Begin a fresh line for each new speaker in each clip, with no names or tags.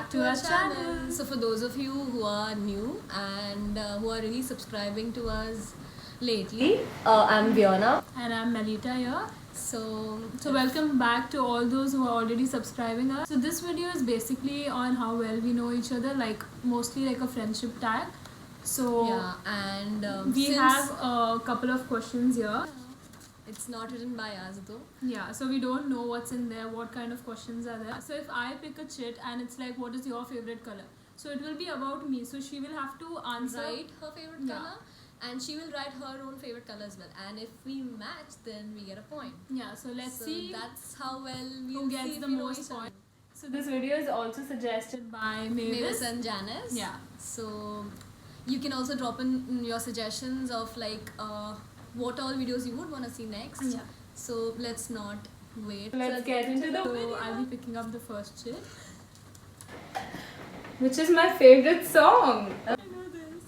back to our channel. So for those of you who are new and who are really subscribing to us lately, I'm Viona.
And I'm Melita here.
So
welcome back to all those who are already subscribing us. So this video is basically on how well we know each other, like mostly like a friendship tag. So
yeah, and
we have a couple of questions here.
It's not written by us though.
Yeah, so we don't know what's in there, what kind of questions are there. So if I pick a chit and it's like, what is your favorite color? So it will be about me. So she will have to answer.
Write her favorite color. And she will write her own favorite color as well. And if we match, then we get a point.
Yeah, so let's see.
That's how well we
who gets the most points. So this video is also suggested by Mavis
and Janice.
Yeah.
So you can also drop in your suggestions of like what all videos you would want to see next.
Yeah.
So let's not wait.
Let's get into the video. I'll be picking up the first chit, which is my favorite song.
I know this.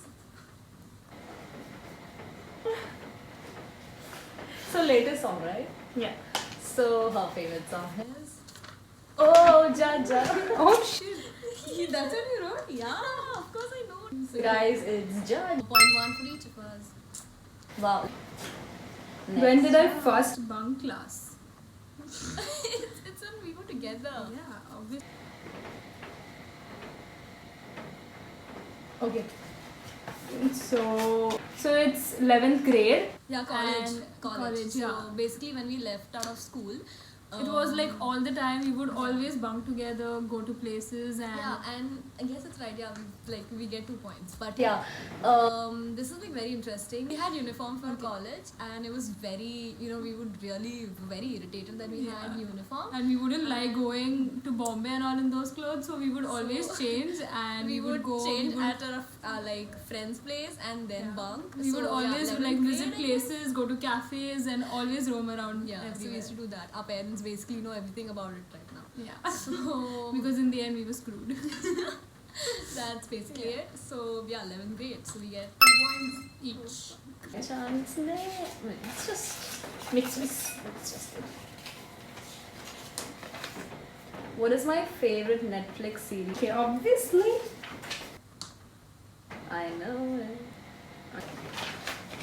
So latest song, right?
Yeah. So her favorite song is
Oh Jaja. Oh shit.
That's what you wrote? Yeah, of course I know.
So guys, it's Judge.
0.1 for each of us. Wow.
When did I first bunk class?
it's when we were together.
Yeah, obviously.
Okay.
So it's 11th grade.
Yeah, college.
College,
So
yeah.
basically when we left out of school,
It was like all the time we would always bunk together, go to places, and
and I guess it's right. Yeah, we get 2 points. But
yeah,
this is like very interesting. We had uniform for college, and it was very we would really very irritated that we had uniform,
and we wouldn't like going to Bombay and all in those clothes, so we would always change, and
we would change at our like friend's place and then bunk.
We would always like visit places, go to cafes, and always roam around.
Yeah, so we used to do that. Our parents basically know everything about it right now.
Yeah.
So
because in the end we were screwed.
That's basically it. So yeah, 11th grade. So we get 2 points each.
Chance it's just mix.
What is my favorite Netflix series?
Okay, obviously.
I know it.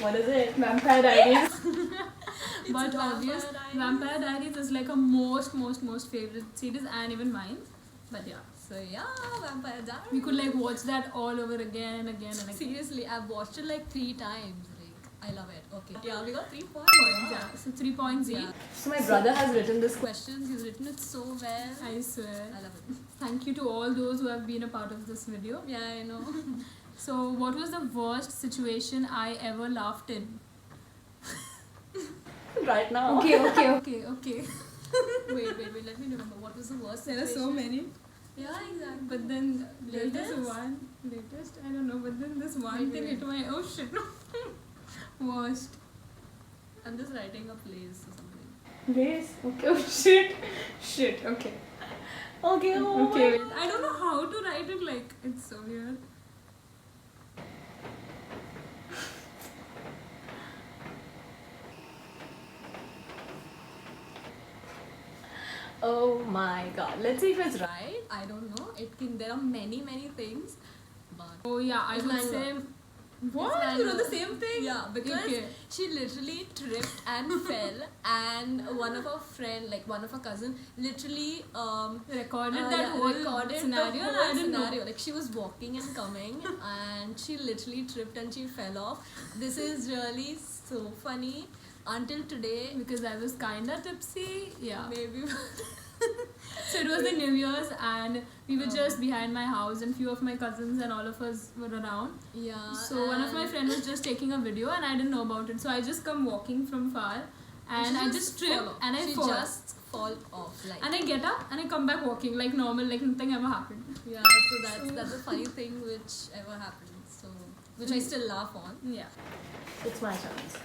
What is it? Vampire Diaries.
It's
But obvious, Vampire Diaries is like a most favorite series, and even mine. But yeah.
So yeah, Vampire Diaries.
We could like watch that all over again and again and again.
Seriously, I've watched it like 3 times. Like I love it. Okay. Yeah, we got 3 points.
Yeah. So 3 points each.
So my brother has written this questions. He's written it so well.
I swear.
I love it.
Thank you to all those who have been a part of this video.
Yeah, I know.
So what was the worst situation I ever laughed in?
Right now.
Okay.
wait. Let me remember. What was the worst situation?
There are so many.
Yeah, exactly.
But then
Latest?
latest, I don't know, but then this one thing hit my, oh shit. Worst.
I'm just writing a place or something.
Place? Okay, oh shit, okay.
Okay,
Okay, wait. I don't know how to write it, like, it's so weird.
Oh my god. Let's see if it's right. I don't know. There are many things. But
Oh yeah, I would say... What? You know the same thing?
Yeah, because she literally tripped and fell, and one of her cousin, literally
recorded that whole scenario.
The whole scenario. Like she was walking and coming, and she literally tripped and she fell off. This is really so funny. Until today,
because I was kinda tipsy. Yeah.
Maybe.
So it was the New Year's, and we were just behind my house, and few of my cousins and all of us were around.
Yeah.
So one of my friends was just taking a video, and I didn't know about it. So I just come walking from far, and I just trip and I fall.
Just fall off, like.
And I get up and I come back walking like normal, like nothing ever happened.
Yeah. So that's a funny thing which ever happened. So which I still laugh on.
Yeah.
It's my chance.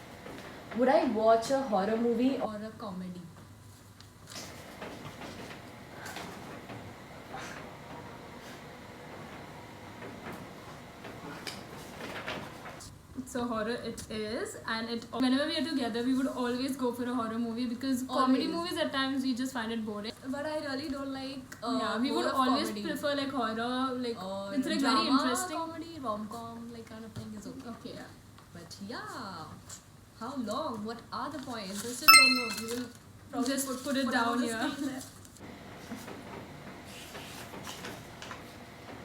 Would I watch a horror movie or a comedy?
So horror it is, and whenever we are together, we would always go for a horror movie because comedy
Always.
movies at times we just find it boring.
But I really don't like.
Yeah, we would
more of
always
comedy.
prefer like horror, like
Or
it's like
drama,
very interesting.
comedy, rom-com, like kind of thing is okay.
Okay, yeah.
But yeah, how long? What are the points? I still don't know. We will probably
Just put it
on
down
the
here.
screen there.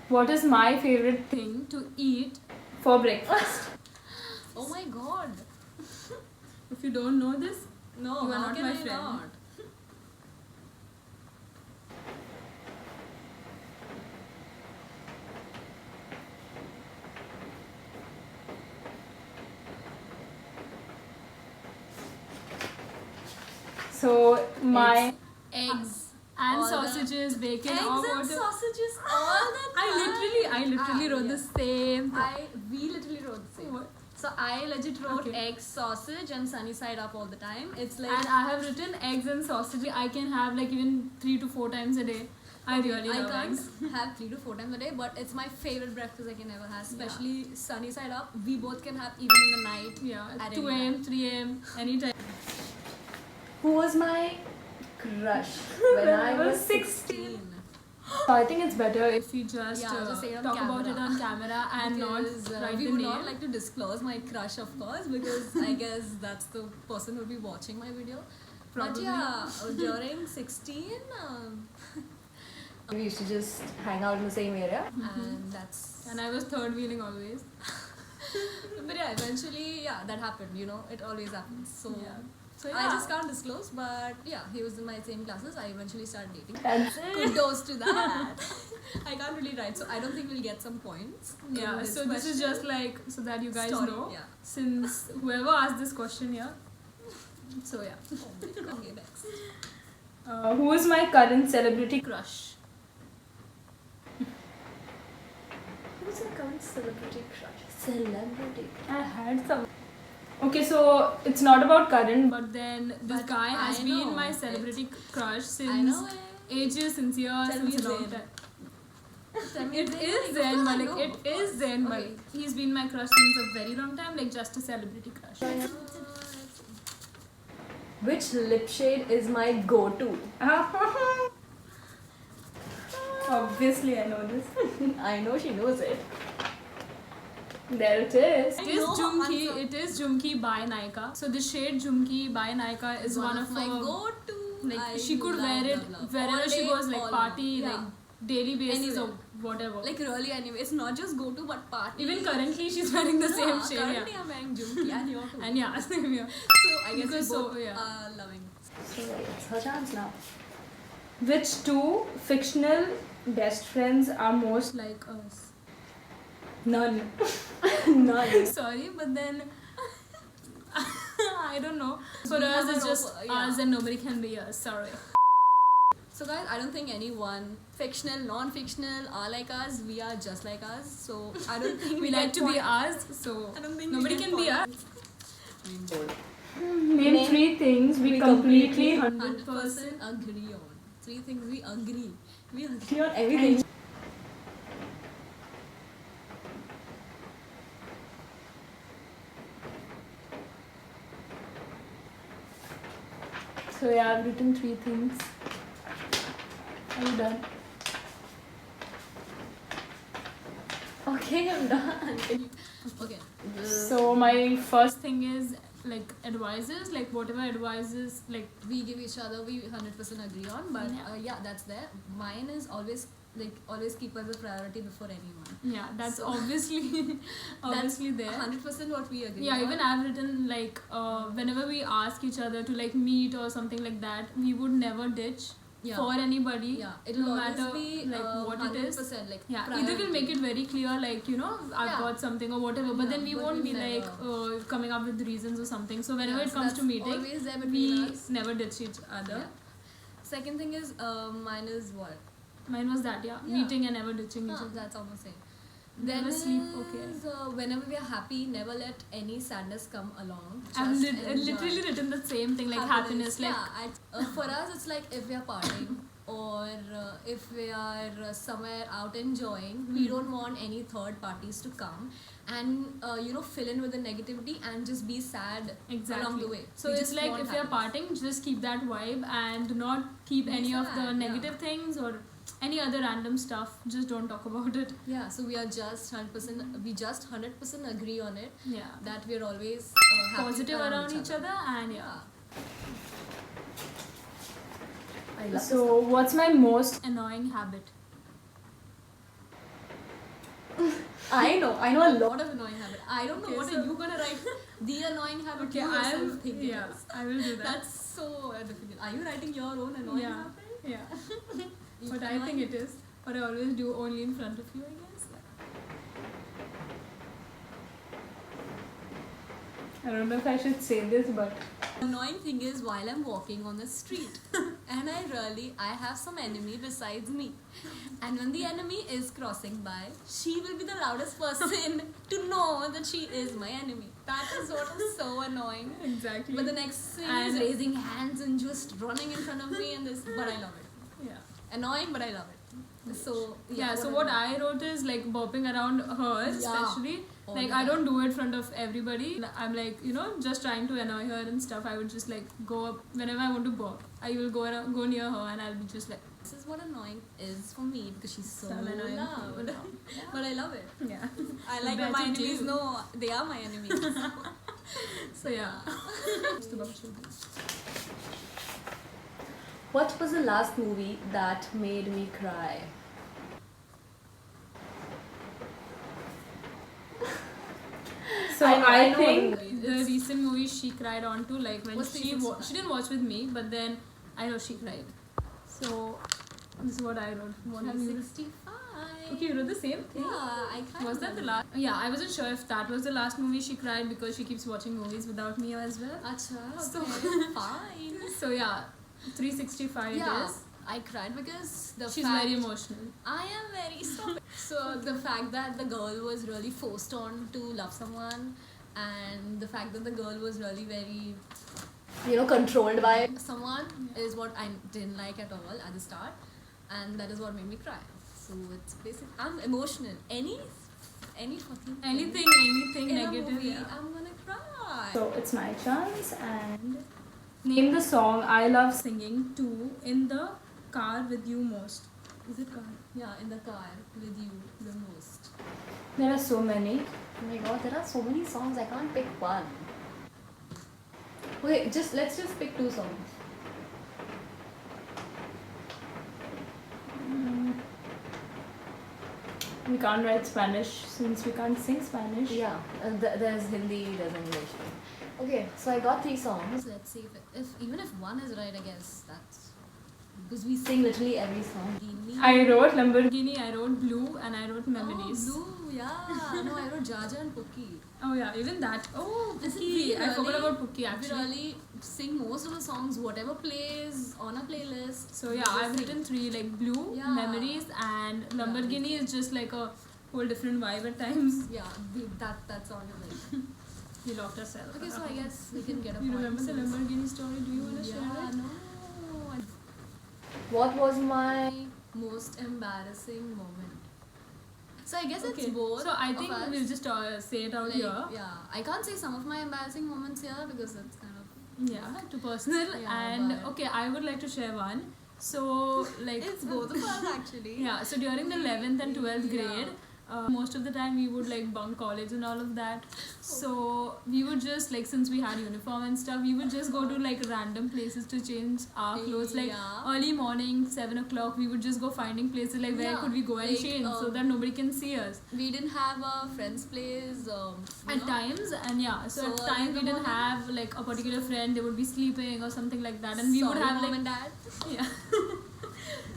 What is my favorite thing to eat for breakfast?
Oh my god.
If you don't know this,
No,
You are
how
not
can
my
I
friend.
not?
so my
Eggs.
eggs and
All the-
sausages, bacon,
Eggs
or
and
whatever.
sausages all the time.
I literally wrote the same thing.
We literally wrote the same.
What?
So I legit wrote
Okay.
egg, sausage, and sunny side up all the time. It's like
And I have written eggs and sausage. I can have like even 3 to 4 times a day. I really
I
love
can't
eggs.
have 3 to 4 times a day, but it's my favorite breakfast I can ever have. Especially sunny side up. We both can have even in the night.
Yeah,
At
2
any
a.m., 3 a.m., anytime.
Who was my crush when I was 16?
So I think it's better if we just,
Yeah, just say it on
talk about
camera.
it on camera and
Because,
not write
we
the
would
name.
not like to disclose my crush, of course, because I guess that's the person who will be watching my video. But
Probably.
yeah, during 16,
We used to just hang out in the same area.
and that's.
And I was third wheeling always.
But yeah, eventually, yeah, that happened. You know, it always happens. So.
Yeah. So
I just can't disclose, but yeah, he was in my same classes. I eventually started dating.
That's it.
Kudos to that. I can't really write, so I don't think we'll get some points. in
Yeah,
this
so this is
question.
just like so that you guys
Story,
know.
yeah.
Since whoever asked this question here. So yeah.
Okay, next.
Who is my current celebrity crush?
Who's your current celebrity crush? Celebrity.
I had some. Okay, so it's not about current, but then this
But
guy has
I
been
know
my
it.
celebrity crush
I
since
know it.
ages, since years,
Tell me
since a long
Zayn.
time.
Tell me
It
Zayn,
is
like, of
Zayn
course I
Malik.
know,
It
of
is
course.
Zayn
Okay.
Malik. He's been my crush since a very long time, like just a celebrity crush.
Which lip shade is my go-to?
Obviously, I know this.
I know she knows it.
There it is.
I
It is
know
Jumki.
answer.
It is Jumki by Nykaa. So the shade Jumki by Nykaa is one of
my
her.
go-to.
Like
I
she could
love,
wear it
love, love.
wherever
All
she
day,
goes, like
all
party,
night.
like daily basis
Anywhere.
or whatever.
Like really, anyway, it's not just go-to, but party.
Even currently, she's wearing the same shade.
Currently,
Yeah.
I'm wearing Jumki and you're too.
And yeah, same here.
So I guess we
Because so,
both
yeah.
are loving.
So it's her chance now.
Which two fictional best friends are most like us?
None. None.
Sorry, but then I don't know. For
We
us,
have
it's
an
just
yeah.
us and nobody can be us. Sorry.
So guys, I don't think anyone, fictional, non-fictional, are like us. We are just like us. So I don't think
We like
get
to be
point-
us, so
I don't think
nobody
we
can be us.
us.
Name 3 things we
we
completely
completely
100%.
100% agree on. 3 things we agree. We agree.
Agree on everything.
So yeah, I've written 3 things. Are you done?
Okay, I'm done.
Okay.
So my first thing is like advices, like whatever advices, like
We give each other, we 100% agree on. But
Yeah.
yeah, that's there. Mine is always keep us a priority before anyone.
yeah, that's
So-
obviously obviously there.
100% what we agree
Yeah,
on.
even I've written like whenever we ask each other to like meet or something like that, we would never ditch
Yeah.
for anybody.
Yeah, it'll
no
always
matter
be
like what it is.
100% like
Yeah,
priority.
either we'll make it very clear, like you know, I've
Yeah.
got something or whatever, but
Yeah,
then we
but
won't be
we'll
like coming up with reasons or something. So whenever
Yeah,
it
so
comes to
that's
meeting,
always there
we
between us.
never ditch each other.
Yeah. Second thing is mine is what?
Mine was that, yeah,
Yeah.
meeting and never ditching each
Ah,
other.
that's almost same.
Never
Then
sleep, okay.
is, whenever we are happy, never let any sadness come along.
I've
Just enjoy.
literally written the same thing, like happiness, like
yeah, for us it's like if we are partying, or if we are somewhere out enjoying, we don't want any third parties to come and fill in with the negativity and just be sad along the way.
So
We
it's
just
like
want
if you're
happiness.
partying, just keep that vibe and do not keep
Be
any of the
sad,
negative things or any other random stuff. Just don't talk about it.
Yeah, so we are just 100%. We just 100% agree on it
Yeah.
that we are always happy
Positive around each other and yeah.
I love
So what's my most annoying habit?
I know a
A
lot.
lot of annoying habit. I don't know
Okay,
what
so-
are you gonna write. The annoying habit.
Okay,
you yourself
I'm
think it
yeah,
is.
I will do that.
That's so difficult. Are you writing your own annoying
Yeah.
habit?
Yeah.
You
But I
annoying?
think it is. But I always do only in front of you, I guess. I don't know if I should say this, but
Annoying thing is while I'm walking on the street and I have some enemy besides me, and when the enemy is crossing by, she will be the loudest person to know that she is my enemy. That is what is so annoying.
exactly.
But the next thing is
And-
raising hands and just running in front of me and this, but I love it.
yeah.
Annoying, but I love it. So
Yeah, so what I wrote is like burping around her, especially.
All
Like
the
I
time.
don't do it in front of everybody. I'm like, just trying to annoy her and stuff. I would just like go up whenever I want to burp. I will go near her and I'll be just like,
This is what annoying is for me because she's so
So annoying.
loud. But I love it.
yeah.
I like when
Better
my enemies
do.
know they are my enemies.
So yeah. Just about you.
What was the last movie that made me cry?
So
I know
think
the
the recent movie she cried on to, like when
Was
she
365.
she didn't watch with me, but then I know she cried. So this is what I wrote. What have you?
65.
Okay, you wrote the same thing.
Yeah, I kind
Was that the last? Yeah, I wasn't sure if that was the last movie she cried because she keeps watching movies without me as well.
Acha,
So-
okay, fine.
So yeah, 365
Yeah,
it is.
I cried because the
She's
fact
very emotional.
I am very stupid. So the fact that the girl was really forced on to love someone, and the fact that the girl was really very
Controlled by.
someone is what I didn't like at all at the start, and that is what made me cry. So it's basically I'm emotional. Any fucking thing
Anything
in a
negative.
movie,
Yeah.
I'm gonna cry.
So it's my chance and name the song I love singing to in the car with you most. Is it car?
Yeah, in the car with you the most.
There are so many.
Oh my god, there are so many songs. I can't pick one. Okay, let's just pick two songs.
We can't write Spanish since we can't sing Spanish.
Yeah, there's Hindi, there's English. Okay, so I got three songs.
Let's see if even if one is right, I guess that's because we
Sing literally every song.
Lamborghini.
I wrote Lamborghini, I wrote Blue, and I wrote Memories.
Oh, Blue, yeah. No, I wrote Jaja and Pookie.
Oh yeah, even that. Oh,
Listen,
Pookie. I forgot
really-
about Pookie
We
actually.
really sing most of the songs, whatever plays on a playlist.
So
we
yeah,
just
I've
sing.
written three, like Blue,
Yeah.
Memories, and Lamborghini is just like a whole different vibe at times.
Yeah, that song is like.
We locked ourselves.
Okay, so I guess we can get a
You
point.
remember the Lamborghini story? Do you want to share
Yeah,
it?
no.
What was my.
Most embarrassing moment. So I guess it's
Okay.
both.
So I
of
think
us.
we'll just say it out
Like,
here.
yeah, I can't say some of my embarrassing moments here because it's kind of
Yeah, too personal.
Yeah,
and
but-
okay, I would like to share one. So like
it's both of us actually.
yeah, so during the 11th and 12th
Yeah.
grade, most of the time we would like bunk college and all of that. So we would just like, since we had uniform and stuff, we would just go to like random places to change our clothes. Like
Yeah.
early morning, 7 o'clock, we would just go finding places like where
Yeah,
could we go and
like,
change so that nobody can see us.
We didn't have a friend's place.
At times, and yeah, so at
So
times
in
we
the
didn't
morning-
have like a particular friend, they would be sleeping or something like that, and we would have
mom
like
and dad.
yeah.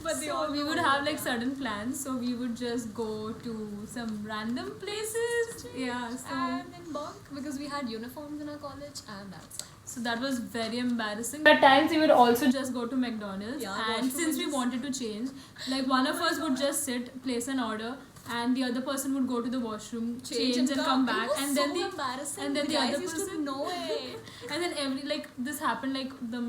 But they
So
all
we
know
would
about
have like
that.
certain plans, so we would just go to some random places. Yeah, so
And in bunk because we had uniforms in our college, and that's it.
so that was very embarrassing. At times we would also just go to McDonald's,
Yeah,
and
washroom
since we
is-
wanted to change, like one of us would just sit, place an order, and the other person would go to the washroom, change and come back,
It was
and
so
then
embarrassing.
and then the
guys
other
used to
person
know it.
and then every like this happened like the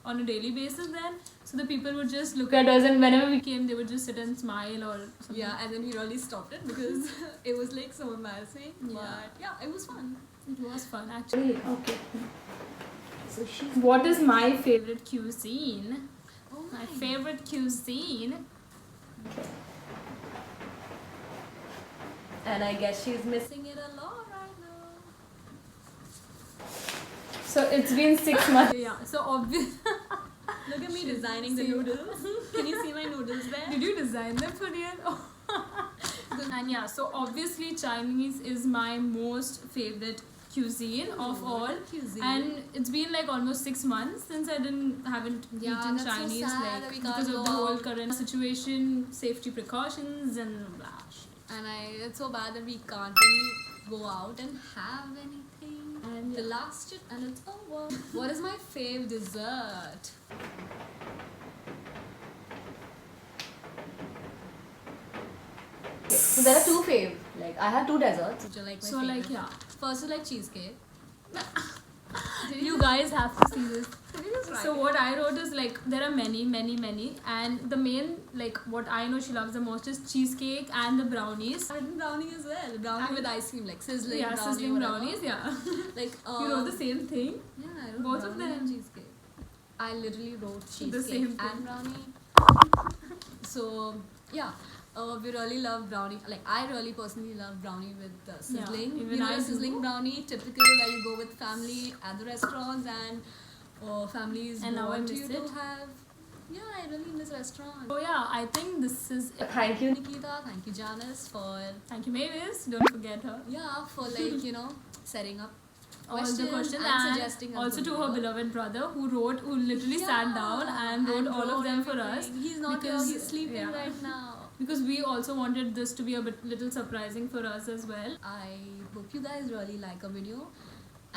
on a daily basis then. So the people would just look at us, and whenever we came, they would just sit and smile or something.
Yeah, and then we really stopped it because it was like so embarrassing.
Yeah.
But yeah, it was fun.
It was fun actually.
Okay. So she's.
What is my favorite cuisine?
Oh
My favorite cuisine.
And I guess she's missing.
Missing it a lot right now.
So it's been 6 months. Yeah. So obvious.
Look at me designing the noodles. Can you see my noodles there?
Did you design them for real? And yeah, so obviously Chinese is my most favorite cuisine of all.
Cuisine.
And it's been like almost 6 months since I haven't
Yeah,
eaten
that's so
Chinese,
sad
like
that we can't
because of
go
the whole
out.
current situation, safety precautions and blah shit.
And it's so bad that we can't really go out and have anything.
And
The last shit and it's over. What is my fave dessert?
So there are two fave. Like I have two desserts.
Which are like my
So
favorite.
like yeah,
First is like cheesecake.
you guys have to see this.
Did you just write
So
it?
what I wrote is like there are many, and the main like what I know she loves the most is cheesecake and the brownies.
I written brownie as well. Brownie
And-
with ice cream, like sizzling
Yeah,
brownie.
sizzling
whatever.
brownies. Yeah,
Like
you wrote the same thing.
Yeah, I wrote
Both of
brownie and
them.
cheesecake. I literally wrote
The
cheesecake
same thing.
and brownie. So yeah, we really love brownie. Like I really personally love brownie with sizzling.
even
You know,
I
the sizzling
do.
brownie, typical where you go with family at the restaurants and families
And now I
want
miss
you
it.
to have. Yeah, I really miss restaurants.
So yeah, I think this is it.
Thank you.
Nikita, thank you Janice for
Thank you, Mavis. Don't forget her.
for like setting up
All the
questions
questions
and
and
suggesting us
also
good
to her
work.
beloved brother who literally sat down and wrote all of them for us.
everything. He's not
because-
here, he's sleeping
yeah.
right now.
Because we also wanted this to be a little surprising for us as well.
I hope you guys really like our video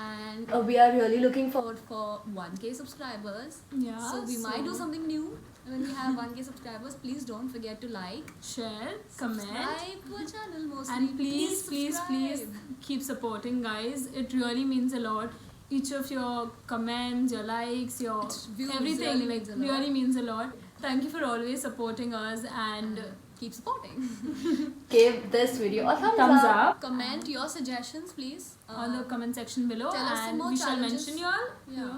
and
We are really looking forward.
for 1k subscribers.
Yeah.
So we might do something new when we have 1k subscribers. Please don't forget to like,
Share, comment,
subscribe to our channel mostly.
and please
subscribe.
keep supporting, guys. It really means a lot. Each of your comments, your likes, your
Views
everything
really
like
means a lot.
really means a lot. Thank you for always supporting us and
Keep supporting.
Give this video a
thumbs up
Comment your suggestions, please.
on the comment section below,
tell us some
and
more
we shall
challenges.
mention you all.
Yeah,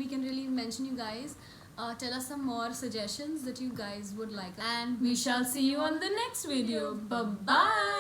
we can really mention you guys. Tell us some more suggestions that you guys would like, and
We shall see you on the next video. Bye bye.